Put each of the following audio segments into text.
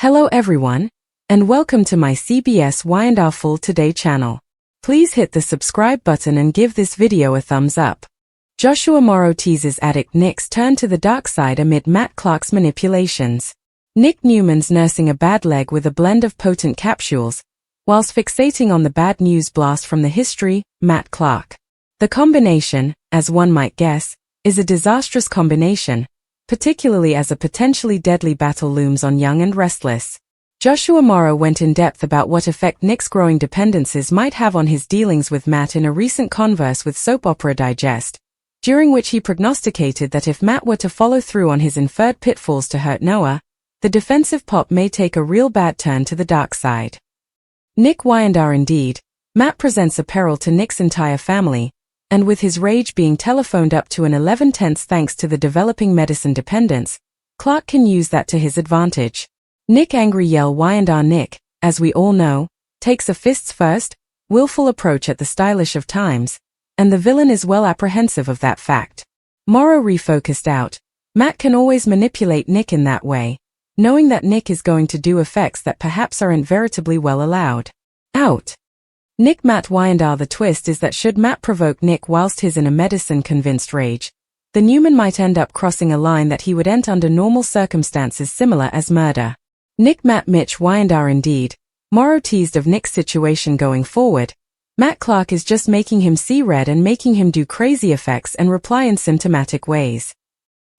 Hello everyone, and welcome to my CBS Y&R Full Today channel. Please hit the subscribe button and give this video a thumbs up. Joshua Morrow teases addict Nick's turn to the dark side amid Matt Clark's manipulations. Nick Newman's nursing a bad leg with a blend of potent capsules, whilst fixating on the bad news blast from the history, Matt Clark. The combination, as one might guess, is a disastrous combination, particularly as a potentially deadly battle looms on Young and Restless. Joshua Morrow went in depth about what effect Nick's growing dependencies might have on his dealings with Matt in a recent converse with Soap Opera Digest, during which he prognosticated that if Matt were to follow through on his inferred pitfalls to hurt Noah, the defensive pop may take a real bad turn to the dark side. Nick Y&R indeed, Matt presents a peril to Nick's entire family, and with his rage being telephoned up to an 11/10 thanks to the developing medicine dependence, Clark can use that to his advantage. Nick angry yell Y&R Nick, as we all know, takes a fists first, willful approach at the stylish of times, and the villain is well apprehensive of that fact. Morrow refocused out, Matt can always manipulate Nick in that way, knowing that Nick is going to do effects that perhaps aren't veritably well allowed. Out. Nick Matt Y&R. The twist is that should Matt provoke Nick whilst he's in a medicine-convinced rage, the Newman might end up crossing a line that he would ent under normal circumstances similar as murder. Nick Matt Mitch Y&R indeed, Morrow teased of Nick's situation going forward. Matt Clark is just making him see red and making him do crazy effects and reply in symptomatic ways.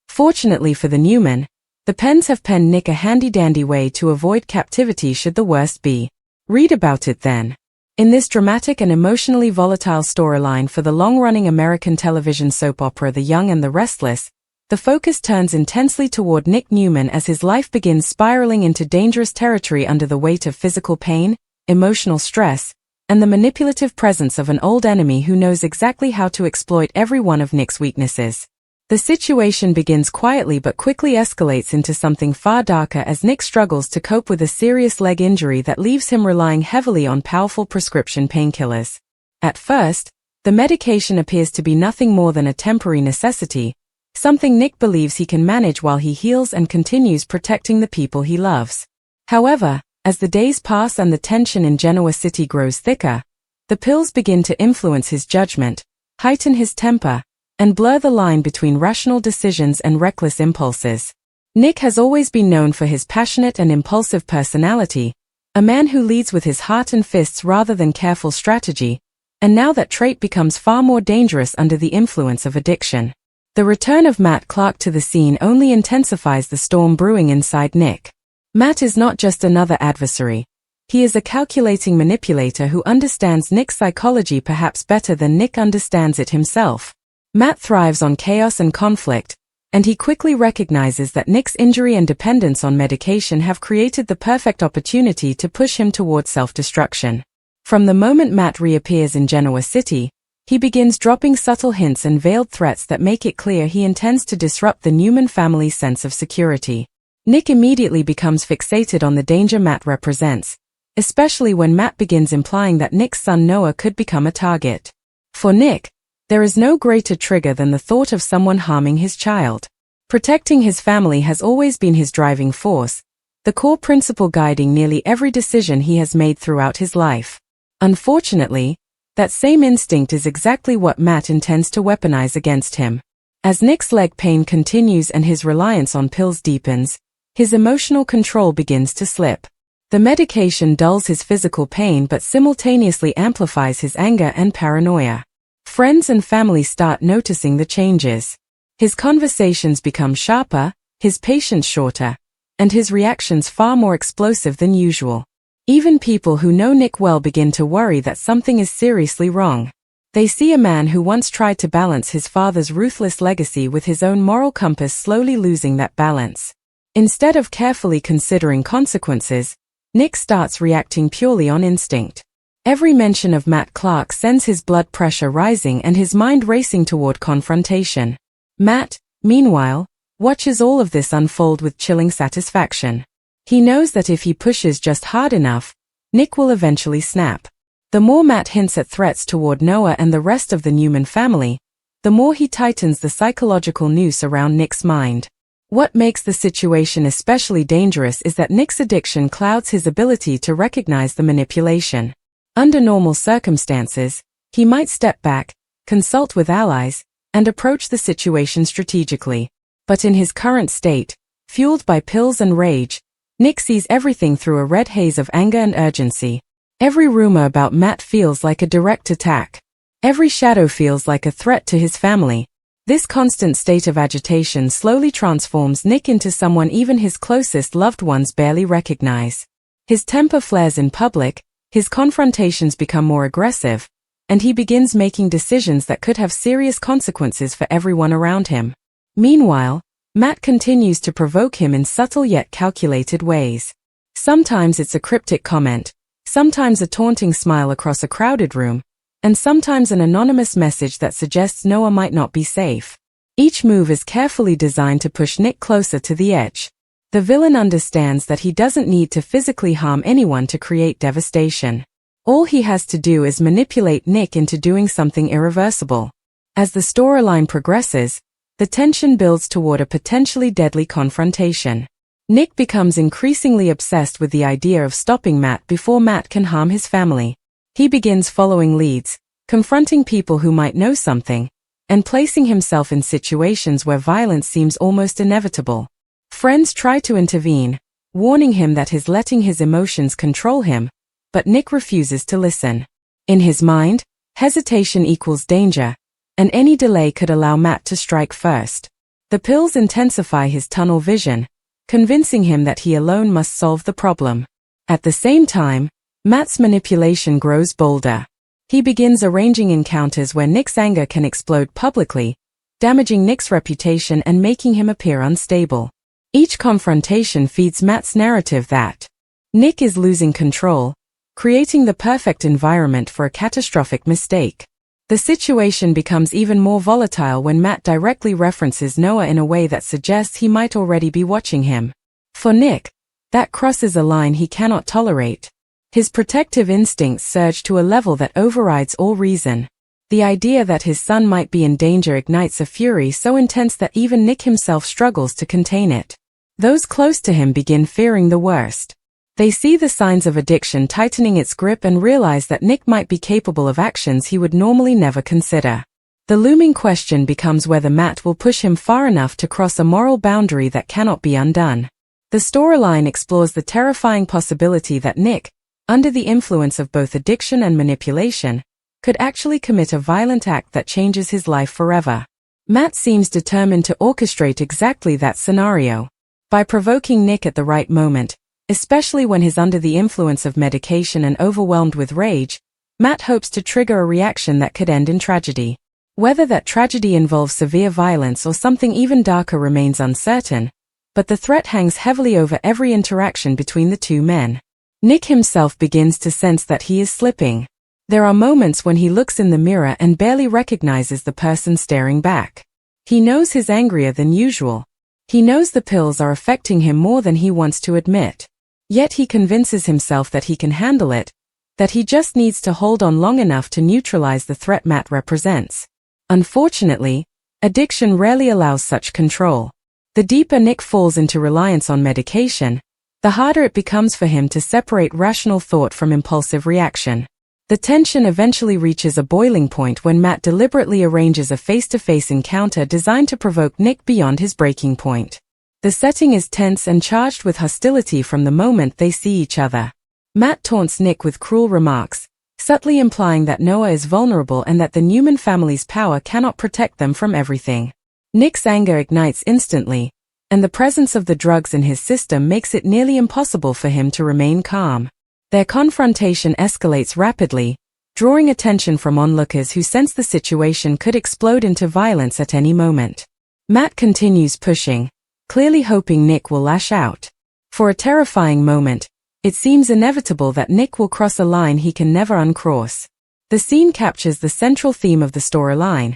Fortunately for the Newman, the Pens have penned Nick a handy-dandy way to avoid captivity should the worst be. Read about it then. In this dramatic and emotionally volatile storyline for the long-running American television soap opera The Young and the Restless, the focus turns intensely toward Nick Newman as his life begins spiraling into dangerous territory under the weight of physical pain, emotional stress, and the manipulative presence of an old enemy who knows exactly how to exploit every one of Nick's weaknesses. The situation begins quietly but quickly escalates into something far darker as Nick struggles to cope with a serious leg injury that leaves him relying heavily on powerful prescription painkillers. At first, the medication appears to be nothing more than a temporary necessity, something Nick believes he can manage while he heals and continues protecting the people he loves. However, as the days pass and the tension in Genoa City grows thicker, the pills begin to influence his judgment, heighten his temper, and blur the line between rational decisions and reckless impulses. Nick has always been known for his passionate and impulsive personality, a man who leads with his heart and fists rather than careful strategy, and now that trait becomes far more dangerous under the influence of addiction. The return of Matt Clark to the scene only intensifies the storm brewing inside Nick. Matt is not just another adversary. He is a calculating manipulator who understands Nick's psychology perhaps better than Nick understands it himself. Matt thrives on chaos and conflict, and he quickly recognizes that Nick's injury and dependence on medication have created the perfect opportunity to push him toward self-destruction. From the moment Matt reappears in Genoa City, he begins dropping subtle hints and veiled threats that make it clear he intends to disrupt the Newman family's sense of security. Nick immediately becomes fixated on the danger Matt represents, especially when Matt begins implying that Nick's son Noah could become a target. For Nick, there is no greater trigger than the thought of someone harming his child. Protecting his family has always been his driving force, the core principle guiding nearly every decision he has made throughout his life. Unfortunately, that same instinct is exactly what Matt intends to weaponize against him. As Nick's leg pain continues and his reliance on pills deepens, his emotional control begins to slip. The medication dulls his physical pain but simultaneously amplifies his anger and paranoia. Friends and family start noticing the changes. His conversations become sharper, his patience shorter, and his reactions far more explosive than usual. Even people who know Nick well begin to worry that something is seriously wrong. They see a man who once tried to balance his father's ruthless legacy with his own moral compass slowly losing that balance. Instead of carefully considering consequences, Nick starts reacting purely on instinct. Every mention of Matt Clark sends his blood pressure rising and his mind racing toward confrontation. Matt, meanwhile, watches all of this unfold with chilling satisfaction. He knows that if he pushes just hard enough, Nick will eventually snap. The more Matt hints at threats toward Noah and the rest of the Newman family, the more he tightens the psychological noose around Nick's mind. What makes the situation especially dangerous is that Nick's addiction clouds his ability to recognize the manipulation. Under normal circumstances, he might step back, consult with allies, and approach the situation strategically. But in his current state, fueled by pills and rage, Nick sees everything through a red haze of anger and urgency. Every rumor about Matt feels like a direct attack. Every shadow feels like a threat to his family. This constant state of agitation slowly transforms Nick into someone even his closest loved ones barely recognize. His temper flares in public, his confrontations become more aggressive, and he begins making decisions that could have serious consequences for everyone around him. Meanwhile, Matt continues to provoke him in subtle yet calculated ways. Sometimes it's a cryptic comment, sometimes a taunting smile across a crowded room, and sometimes an anonymous message that suggests Noah might not be safe. Each move is carefully designed to push Nick closer to the edge. The villain understands that he doesn't need to physically harm anyone to create devastation. All he has to do is manipulate Nick into doing something irreversible. As the storyline progresses, the tension builds toward a potentially deadly confrontation. Nick becomes increasingly obsessed with the idea of stopping Matt before Matt can harm his family. He begins following leads, confronting people who might know something, and placing himself in situations where violence seems almost inevitable. Friends try to intervene, warning him that he's letting his emotions control him, but Nick refuses to listen. In his mind, hesitation equals danger, and any delay could allow Matt to strike first. The pills intensify his tunnel vision, convincing him that he alone must solve the problem. At the same time, Matt's manipulation grows bolder. He begins arranging encounters where Nick's anger can explode publicly, damaging Nick's reputation and making him appear unstable. Each confrontation feeds Matt's narrative that Nick is losing control, creating the perfect environment for a catastrophic mistake. The situation becomes even more volatile when Matt directly references Noah in a way that suggests he might already be watching him. For Nick, that crosses a line he cannot tolerate. His protective instincts surge to a level that overrides all reason. The idea that his son might be in danger ignites a fury so intense that even Nick himself struggles to contain it. Those close to him begin fearing the worst. They see the signs of addiction tightening its grip and realize that Nick might be capable of actions he would normally never consider. The looming question becomes whether Matt will push him far enough to cross a moral boundary that cannot be undone. The storyline explores the terrifying possibility that Nick, under the influence of both addiction and manipulation, could actually commit a violent act that changes his life forever. Matt seems determined to orchestrate exactly that scenario. By provoking Nick at the right moment, especially when he's under the influence of medication and overwhelmed with rage, Matt hopes to trigger a reaction that could end in tragedy. Whether that tragedy involves severe violence or something even darker remains uncertain, but the threat hangs heavily over every interaction between the two men. Nick himself begins to sense that he is slipping. There are moments when he looks in the mirror and barely recognizes the person staring back. He knows he's angrier than usual. He knows the pills are affecting him more than he wants to admit. Yet he convinces himself that he can handle it, that he just needs to hold on long enough to neutralize the threat Matt represents. Unfortunately, addiction rarely allows such control. The deeper Nick falls into reliance on medication, the harder it becomes for him to separate rational thought from impulsive reaction. The tension eventually reaches a boiling point when Matt deliberately arranges a face-to-face encounter designed to provoke Nick beyond his breaking point. The setting is tense and charged with hostility from the moment they see each other. Matt taunts Nick with cruel remarks, subtly implying that Noah is vulnerable and that the Newman family's power cannot protect them from everything. Nick's anger ignites instantly, and the presence of the drugs in his system makes it nearly impossible for him to remain calm. Their confrontation escalates rapidly, drawing attention from onlookers who sense the situation could explode into violence at any moment. Matt continues pushing, clearly hoping Nick will lash out. For a terrifying moment, it seems inevitable that Nick will cross a line he can never uncross. The scene captures the central theme of the storyline,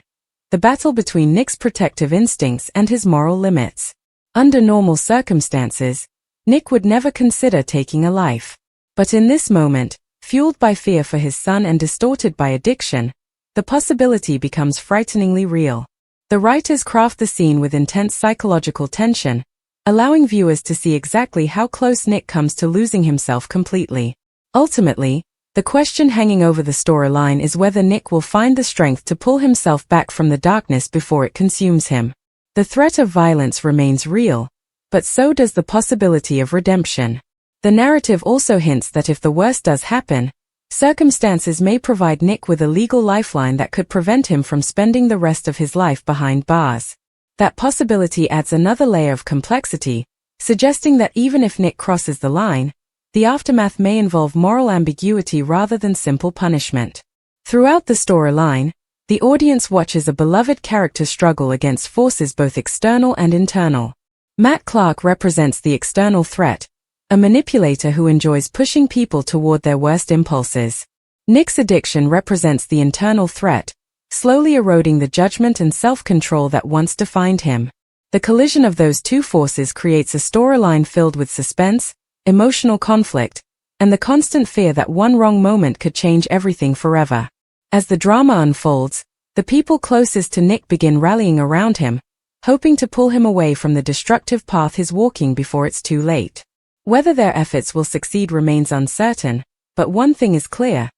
the battle between Nick's protective instincts and his moral limits. Under normal circumstances, Nick would never consider taking a life. But in this moment, fueled by fear for his son and distorted by addiction, the possibility becomes frighteningly real. The writers craft the scene with intense psychological tension, allowing viewers to see exactly how close Nick comes to losing himself completely. Ultimately, the question hanging over the storyline is whether Nick will find the strength to pull himself back from the darkness before it consumes him. The threat of violence remains real, but so does the possibility of redemption. The narrative also hints that if the worst does happen, circumstances may provide Nick with a legal lifeline that could prevent him from spending the rest of his life behind bars. That possibility adds another layer of complexity, suggesting that even if Nick crosses the line, the aftermath may involve moral ambiguity rather than simple punishment. Throughout the storyline, the audience watches a beloved character struggle against forces both external and internal. Matt Clark represents the external threat, a manipulator who enjoys pushing people toward their worst impulses. Nick's addiction represents the internal threat, slowly eroding the judgment and self-control that once defined him. The collision of those two forces creates a storyline filled with suspense, emotional conflict, and the constant fear that one wrong moment could change everything forever. As the drama unfolds, the people closest to Nick begin rallying around him, hoping to pull him away from the destructive path he's walking before it's too late. Whether their efforts will succeed remains uncertain, but one thing is clear: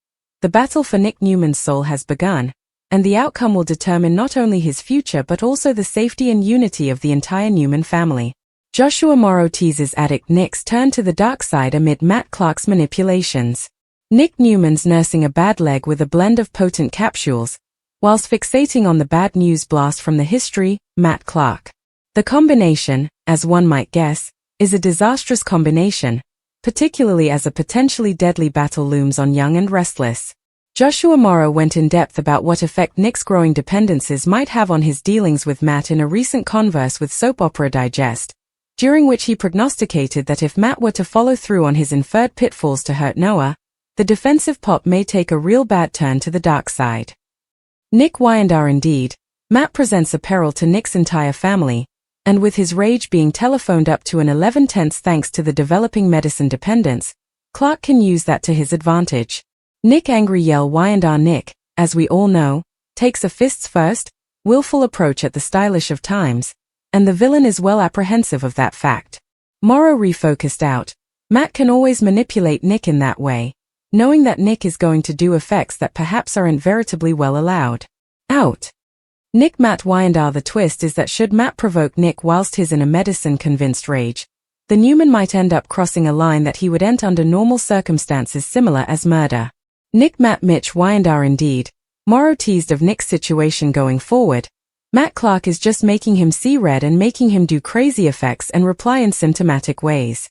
the battle for Nick Newman's soul has begun, and the outcome will determine not only his future but also the safety and unity of the entire Newman family. Joshua Morrow teases addict Nick's turn to the dark side amid Matt Clark's manipulations. Nick Newman's nursing a bad leg with a blend of potent capsules, whilst fixating on the bad news blast from the history, Matt Clark. The combination, as one might guess, is a disastrous combination, particularly as a potentially deadly battle looms on Young and Restless. Joshua Morrow went in depth about what effect Nick's growing dependencies might have on his dealings with Matt in a recent converse with Soap Opera Digest, during which he prognosticated that if Matt were to follow through on his inferred pitfalls to hurt Noah, the defensive pop may take a real bad turn to the dark side. Nick Y&R indeed, Matt presents a peril to Nick's entire family, and with his rage being telephoned up to an 11/10 thanks to the developing medicine dependence, Clark can use that to his advantage. Nick angry yell Y&R. Nick, as we all know, takes a fists first, willful approach at the stylish of times, and the villain is well apprehensive of that fact. Morrow refocused out, Matt can always manipulate Nick in that way, knowing that Nick is going to do effects that perhaps aren't veritably well allowed. Out. Nick Matt Y&R. The twist is that should Matt provoke Nick whilst he's in a medicine-convinced rage, the Newman might end up crossing a line that he would enter under normal circumstances similar as murder. Nick Matt Mitch Y&R. Indeed, Morrow teased of Nick's situation going forward. Matt Clark is just making him see red and making him do crazy effects and reply in symptomatic ways.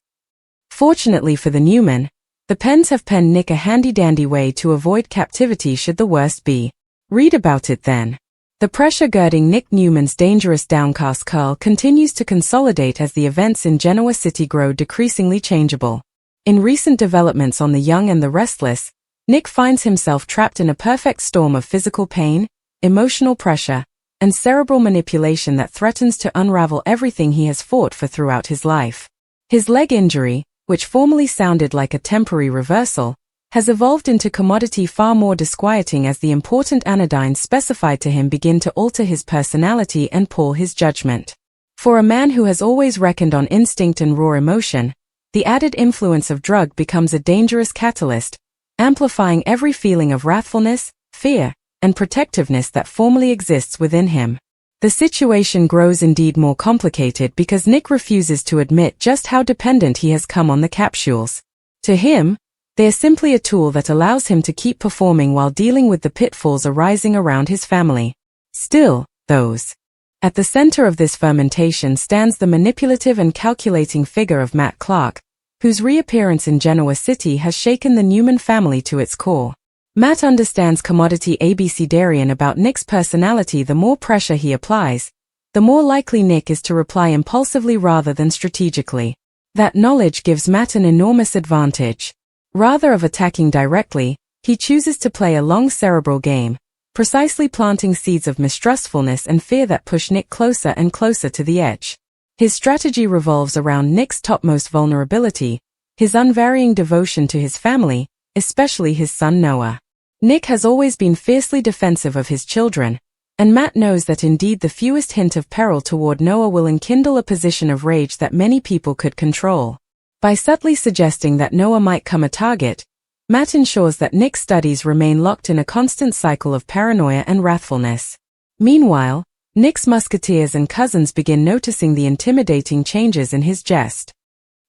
Fortunately for the Newman, the Pens have penned Nick a handy-dandy way to avoid captivity should the worst be. Read about it then. The pressure girding Nick Newman's dangerous downcast curl continues to consolidate as the events in Genoa City grow decreasingly changeable. In recent developments on the Young and the Restless, Nick finds himself trapped in a perfect storm of physical pain, emotional pressure, and cerebral manipulation that threatens to unravel everything he has fought for throughout his life. His leg injury, which formerly sounded like a temporary reversal, has evolved into commodity far more disquieting as the important anodynes specified to him begin to alter his personality and poor his judgment. For a man who has always reckoned on instinct and raw emotion, the added influence of drug becomes a dangerous catalyst, amplifying every feeling of wrathfulness, fear, and protectiveness that formerly exists within him. The situation grows indeed more complicated because Nick refuses to admit just how dependent he has come on the capsules. To him, they are simply a tool that allows him to keep performing while dealing with the pitfalls arising around his family. Still, at the center of this fermentation stands the manipulative and calculating figure of Matt Clark, whose reappearance in Genoa City has shaken the Newman family to its core. Matt understands commodity abecedarian about Nick's personality. The more pressure he applies, the more likely Nick is to reply impulsively rather than strategically. That knowledge gives Matt an enormous advantage. Rather of attacking directly, he chooses to play a long cerebral game, precisely planting seeds of mistrustfulness and fear that push Nick closer and closer to the edge. His strategy revolves around Nick's topmost vulnerability, his unvarying devotion to his family, especially his son Noah. Nick has always been fiercely defensive of his children, And Matt knows that indeed the fewest hint of peril toward Noah will enkindle a position of rage that many people could control. By subtly suggesting that Noah might come a target, Matt ensures that Nick's studies remain locked in a constant cycle of paranoia and wrathfulness. Meanwhile, Nick's musketeers and cousins begin noticing the intimidating changes in his jest.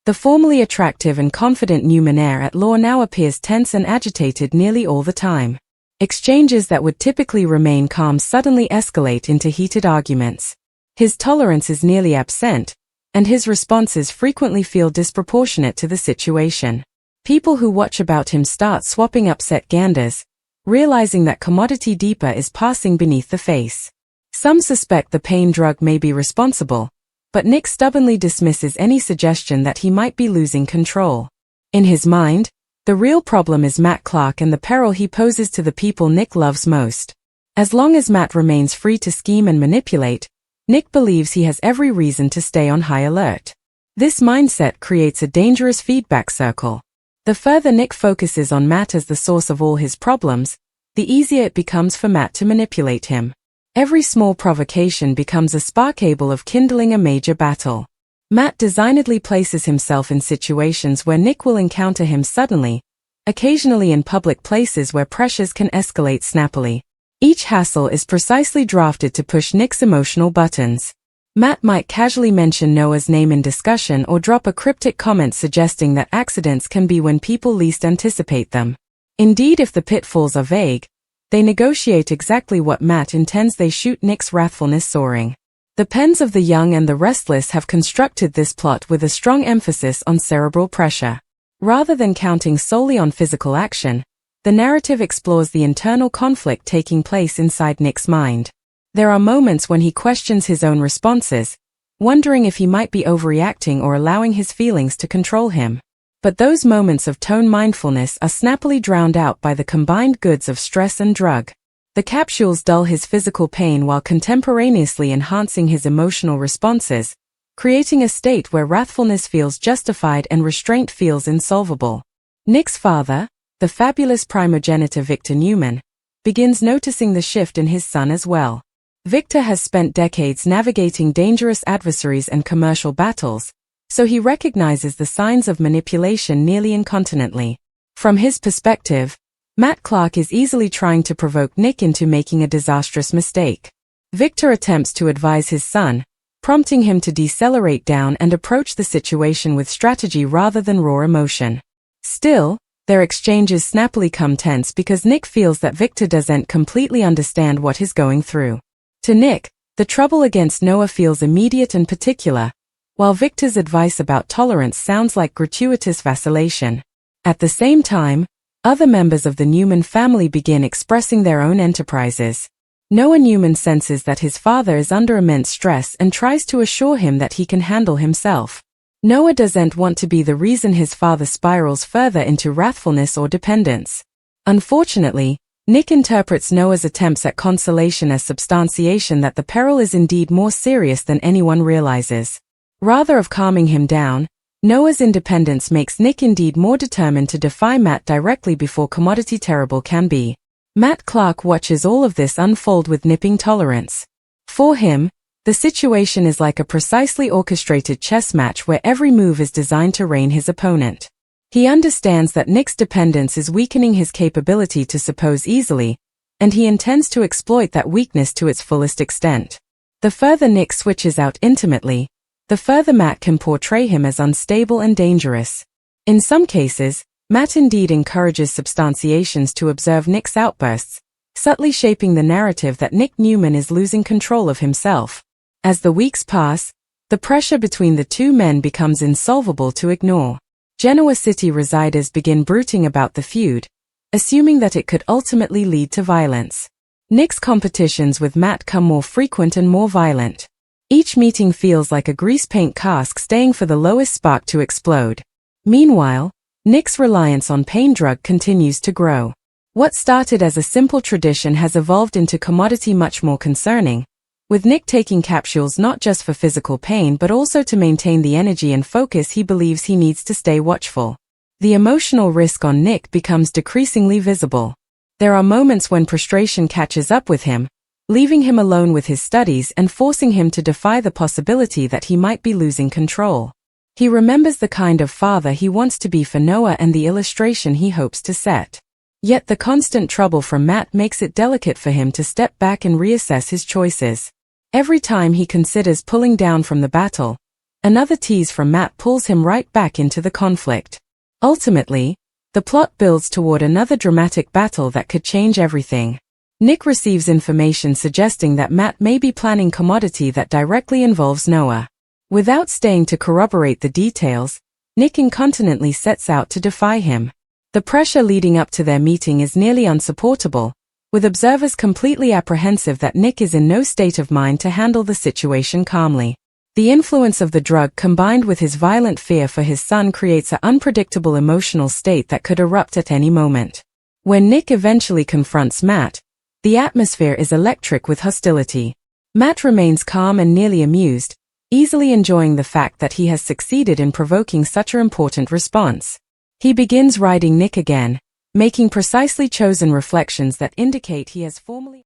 The formerly attractive and confident Newman heir at law now appears tense and agitated nearly all the time. Exchanges that would typically remain calm suddenly escalate into heated arguments. His tolerance is nearly absent, and his responses frequently feel disproportionate to the situation. People who watch about him start swapping upset ganders, realizing that commodity deeper is passing beneath the face. Some suspect the pain drug may be responsible, but Nick stubbornly dismisses any suggestion that he might be losing control. In his mind, the real problem is Matt Clark and the peril he poses to the people Nick loves most. As long as Matt remains free to scheme and manipulate, Nick believes he has every reason to stay on high alert. This mindset creates a dangerous feedback circle. The further Nick focuses on Matt as the source of all his problems, the easier it becomes for Matt to manipulate him. Every small provocation becomes a spark capable of kindling a major battle. Matt designedly places himself in situations where Nick will encounter him suddenly, occasionally in public places where pressures can escalate snappily. Each hassle is precisely drafted to push Nick's emotional buttons. Matt might casually mention Noah's name in discussion or drop a cryptic comment suggesting that accidents can be when people least anticipate them. Indeed, if the pitfalls are vague, they negotiate exactly what Matt intends they shoot Nick's wrathfulness soaring. The pens of the young and the restless have constructed this plot with a strong emphasis on cerebral pressure. Rather than counting solely on physical action, the narrative explores the internal conflict taking place inside Nick's mind. There are moments when he questions his own responses, wondering if he might be overreacting or allowing his feelings to control him. But those moments of tone mindfulness are snappily drowned out by the combined goods of stress and drug. The capsules dull his physical pain while contemporaneously enhancing his emotional responses, creating a state where wrathfulness feels justified and restraint feels insolvable. Nick's father, the fabulous primogenitor Victor Newman, begins noticing the shift in his son as well. Victor has spent decades navigating dangerous adversaries and commercial battles, so he recognizes the signs of manipulation nearly incontinently. From his perspective, Matt Clark is easily trying to provoke Nick into making a disastrous mistake. Victor attempts to advise his son, prompting him to decelerate down and approach the situation with strategy rather than raw emotion. Still, their exchanges snappily come tense because Nick feels that Victor doesn't completely understand what he's going through. To Nick, the trouble against Noah feels immediate and particular, while Victor's advice about tolerance sounds like gratuitous vacillation. At the same time, other members of the Newman family begin expressing their own enterprises. Noah Newman senses that his father is under immense stress and tries to assure him that he can handle himself. Noah doesn't want to be the reason his father spirals further into wrathfulness or dependence. Unfortunately, Nick interprets Noah's attempts at consolation as substantiation that the peril is indeed more serious than anyone realizes. Rather of calming him down, Noah's independence makes Nick indeed more determined to defy Matt directly before commodity terrible can be. Matt Clark watches all of this unfold with nipping tolerance. For him, the situation is like a precisely orchestrated chess match where every move is designed to rein his opponent. He understands that Nick's dependence is weakening his capability to suppose easily, and he intends to exploit that weakness to its fullest extent. The further Nick switches out intimately, the further Matt can portray him as unstable and dangerous. In some cases, Matt indeed encourages substantiations to observe Nick's outbursts, subtly shaping the narrative that Nick Newman is losing control of himself. As the weeks pass, the pressure between the two men becomes insolvable to ignore. Genoa City residers begin bruiting about the feud, assuming that it could ultimately lead to violence. Nick's competitions with Matt come more frequent and more violent. Each meeting feels like a grease paint cask staying for the lowest spark to explode. Meanwhile, Nick's reliance on pain drug continues to grow. What started as a simple tradition has evolved into commodity much more concerning, with Nick taking capsules not just for physical pain but also to maintain the energy and focus he believes he needs to stay watchful. The emotional risk on Nick becomes decreasingly visible. There are moments when frustration catches up with him, leaving him alone with his studies and forcing him to defy the possibility that he might be losing control. He remembers the kind of father he wants to be for Noah and the illustration he hopes to set. Yet the constant trouble from Matt makes it delicate for him to step back and reassess his choices. Every time he considers pulling down from the battle, another tease from Matt pulls him right back into the conflict. Ultimately, the plot builds toward another dramatic battle that could change everything. Nick receives information suggesting that Matt may be planning commodity that directly involves Noah. Without staying to corroborate the details, Nick incontinently sets out to defy him. The pressure leading up to their meeting is nearly unsupportable, with observers completely apprehensive that Nick is in no state of mind to handle the situation calmly. The influence of the drug combined with his violent fear for his son creates an unpredictable emotional state that could erupt at any moment. When Nick eventually confronts Matt, the atmosphere is electric with hostility. Matt remains calm and nearly amused, easily enjoying the fact that he has succeeded in provoking such an important response. He begins riding Nick again, making precisely chosen reflections that indicate he has formally